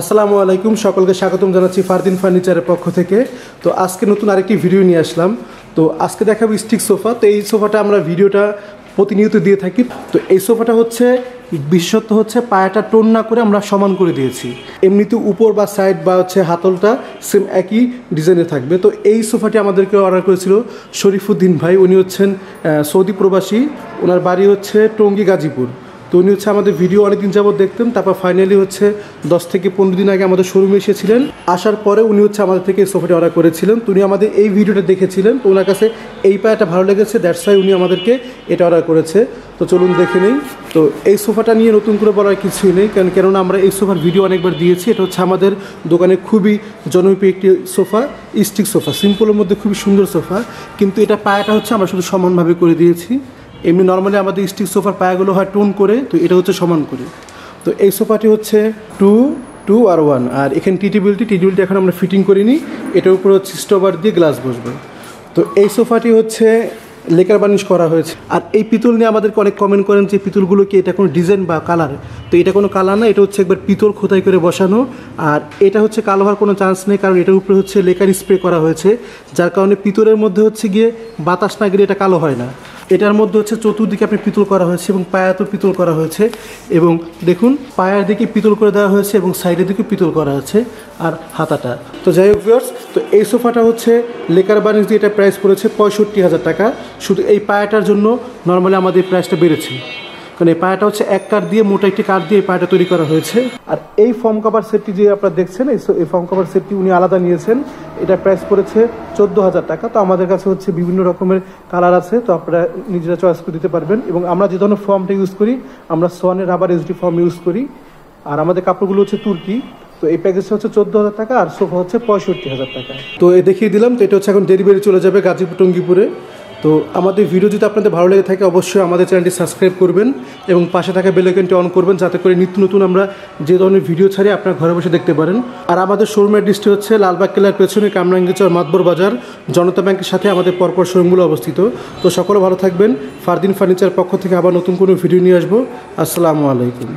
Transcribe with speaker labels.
Speaker 1: আসসালামু আলাইকুম, সকলকে স্বাগতম জানাচ্ছি ফারদিন ফার্নিচারের পক্ষ থেকে। তো আজকে নতুন আরেকটি ভিডিও নিয়ে আসলাম। তো আজকে দেখাবো স্টিক সোফা। তো এই সোফাটা আমরা ভিডিওটা প্রতিনিয়ত দিয়ে থাকি। তো এই সোফাটা হচ্ছে বিশেষত্ব হচ্ছে পায়াটা টোন না করে আমরা সমান করে দিয়েছি। এমনিতে উপর বা সাইড বা হচ্ছে হাতলটা সেম একই ডিজাইনে থাকবে। তো এই সোফাটি আমাদেরকে অর্ডার করেছিল শরীফুদ্দিন ভাই। উনি হচ্ছেন সৌদি প্রবাসী, ওনার বাড়ি হচ্ছে টঙ্গী গাজীপুর। তো উনি হচ্ছে আমাদের ভিডিও অনেকদিন যাবত দেখতেন, তারপর ফাইনালি হচ্ছে 10 থেকে 15 দিন আগে আমাদের শোরুমে এসেছিলেন। আসার পরে উনি হচ্ছে আমাদের থেকে এই সোফাটি অর্ডার করেছিলেন। তো উনি আমাদের এই ভিডিওটা দেখেছিলেন, তো ওনার কাছে এই পায়াটা ভালো লেগেছে, দ্যাটস ওয়াই উনি আমাদেরকে এটা অর্ডার করেছে। তো চলুন দেখে নেই। তো এই সোফাটা নিয়ে নতুন করে বলার কিছুই নেই, কেননা আমরা এই সোফার ভিডিও অনেকবার দিয়েছি। এটা হচ্ছে আমাদের দোকানে খুবই জনপ্রিয় একটি সোফা, স্টিক সোফা, সিম্পলের মধ্যে খুবই সুন্দর সোফা। কিন্তু এটা পায়াটা হচ্ছে আমরা শুধু সমানভাবে করে দিয়েছি। এমনি নর্মালি আমাদের স্টিক সোফার পায়াগুলো হয় টোন করে, তো এটা হচ্ছে সমান করে। তো এই সোফাটি হচ্ছে 2 আর 1, আর এখানে টিটিবিলিটি এখন আমরা ফিটিং করিনি। এটার উপরে হচ্ছে স্টোভার দিয়ে গ্লাস বসবে। তো এই সোফাটি হচ্ছে লেকার বার্নিশ করা হয়েছে। আর এই পিতল নিয়ে আমাদেরকে অনেক কমেন্ট করেন যে পিতলগুলো কি এটা কোনো ডিজাইন বা কালার। তো এটা কোনো কালার না, এটা হচ্ছে একবার পিতল খোদাই করে বসানো। আর এটা হচ্ছে কালো হওয়ার কোনো চান্স নেই, কারণ এটার উপরে হচ্ছে লেকার স্প্রে করা হয়েছে, যার কারণে পিতলের মধ্যে হচ্ছে গিয়ে বাতাস না গেলে এটা কালো হয় না। এটার মধ্যে হচ্ছে চতুর্দিকে আপনি পিতল করা হয়েছে এবং পায়াতেও পিতল করা হয়েছে। এবং দেখুন পায়ের দিকে পিতল করে দেওয়া হয়েছে এবং সাইডের দিকে পিতল করা আছে, আর হাতাটা। তো যাই হোক ভিউয়ার্স, তো এই সোফাটা হচ্ছে লেকার বার্নিশ দিয়ে এটা প্রাইস পড়েছে 65,000 টাকা। শুধু এই পায়াটার জন্য নর্মালি আমাদের এই প্রাইসটা বেড়েছে, কারণ এই পায়াটা হচ্ছে এক কাঠ দিয়ে, মোটা একটি কাঠ দিয়ে এই পায়াটা তৈরি করা হয়েছে। আর এই ফর্ম কভার সেটটি যে আপনারা দেখছেন, এই ফর্ম কভার সেটটি উনি আলাদা নিয়েছেন। এটা প্রাইস পড়েছে 14,000 টাকা। তো আমাদের কাছে হচ্ছে বিভিন্ন রকমের কালার আছে, তো আপনারা নিজেরা চয়েস করে দিতে পারবেন। এবং আমরা যে ধরনের ফর্মটা ইউজ করি, আমরা সোয়ানের রাবার এসডি ফর্ম ইউজ করি। আর আমাদের কাপড়গুলো হচ্ছে তুর্কি। তো এই প্যাকেজটা হচ্ছে 14,000 টাকা, আর সোফা হচ্ছে 65,000 টাকা। তো দেখিয়ে দিলাম। তো এটা হচ্ছে এখন ডেলিভারি চলে যাবে গাজীপুর টঙ্গীপুরে। তো আমাদের ভিডিও যদি আপনাদের ভালো লেগে থাকে, অবশ্যই আমাদের চ্যানেলটি সাবস্ক্রাইব করবেন এবং পাশে থাকা বেল আইকনটি অন করবেন, যাতে করে নিত্য নতুন আমরা যে ধরনের ভিডিও ছাড়ি আপনার ঘরে বসে দেখতে পারেন। আর আমাদের শোরুমের অ্যাড্রেসটি হচ্ছে লালবাগ কেল্লার পেছনে কামরাঙ্গীচর মাতবর বাজার, জনতা ব্যাংকের সাথে আমাদের পরপর শোরুমগুলো অবস্থিত। তো সকলে ভালো থাকবেন। ফারদিন ফার্নিচার পক্ষ থেকে আবার নতুন কোনো ভিডিও নিয়ে আসবো। আসসালামু আলাইকুম।